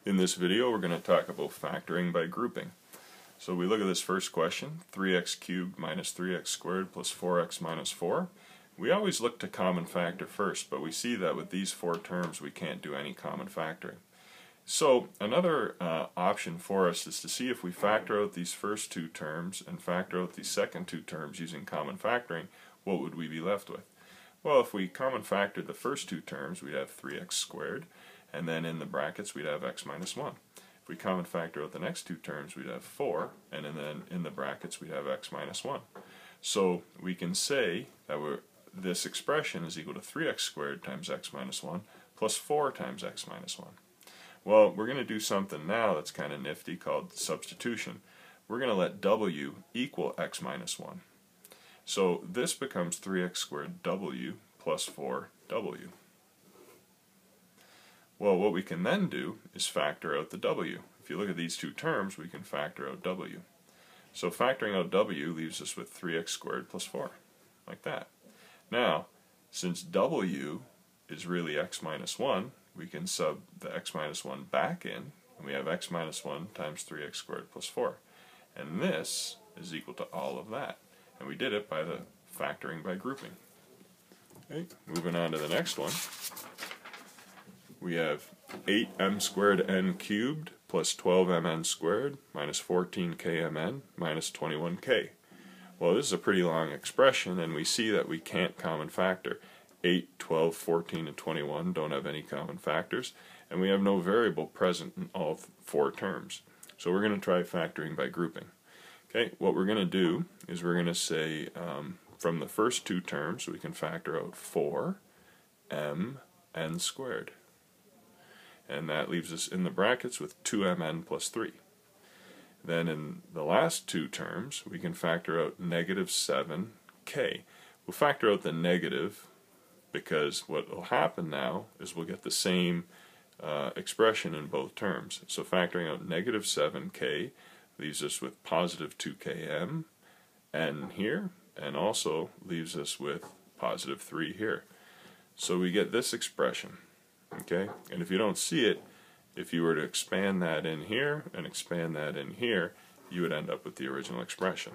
In this video we're going to talk about factoring by grouping. So we look at this first question, 3x cubed minus 3x squared plus 4x minus 4. We always look to common factor first, but we see that with these four terms we can't do any common factoring. So another option for us is to see if we factor out these first two terms and factor out these second two terms using common factoring, what would we be left with? Well, if we common factored the first two terms, we'd have 3x squared, and then in the brackets we'd have x minus 1. If we common factor out the next two terms, we'd have 4, and then in the brackets we'd have x minus 1. So we can say that this expression is equal to 3x squared times x minus 1 plus 4 times x minus 1. Well, we're going to do something now that's kind of nifty called substitution. We're going to let w equal x minus 1. So this becomes 3x squared w plus 4w. Well, what we can then do is factor out the w. If you look at these two terms, we can factor out w. So factoring out w leaves us with 3x squared plus 4, like that. Now, since w is really x minus 1, we can sub the x minus 1 back in, and we have x minus 1 times 3x squared plus 4. And this is equal to all of that. And we did it by the factoring by grouping. Okay, moving on to the next one. We have 8m squared n cubed plus 12mn squared minus 14kmn minus 21k. Well, this is a pretty long expression, and we see that we can't common factor. 8, 12, 14, and 21 don't have any common factors, and we have no variable present in all four terms. So we're going to try factoring by grouping. Okay, what we're going to do is we're going to say from the first two terms we can factor out 4mn squared. And that leaves us in the brackets with 2mn plus 3. Then in the last two terms we can factor out negative 7k. We'll factor out the negative because what will happen now is we'll get the same expression in both terms. So factoring out negative 7k leaves us with positive 2km n here, and also leaves us with positive 3 here. So we get this expression. Okay, and if you don't see it, if you were to expand that in here and expand that in here, you would end up with the original expression.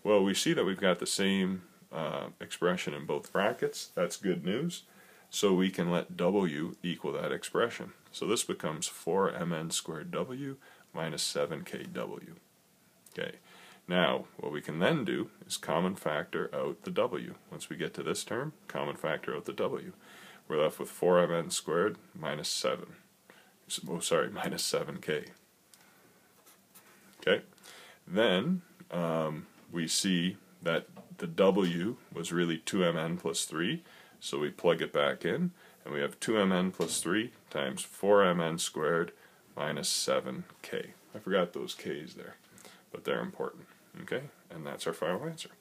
Well, we see that we've got the same expression in both brackets. That's good news. So we can let w equal that expression. So this becomes 4mn squared w minus 7kw. Okay, now what we can then do is common factor out the w. Once we get to this term, common factor out the w. We're left with 4mn squared minus 7. Minus 7k. Okay, then we see that the w was really 2mn plus 3, so we plug it back in, and we have 2mn plus 3 times 4mn squared minus 7k. I forgot those k's there, but they're important. Okay, and that's our final answer.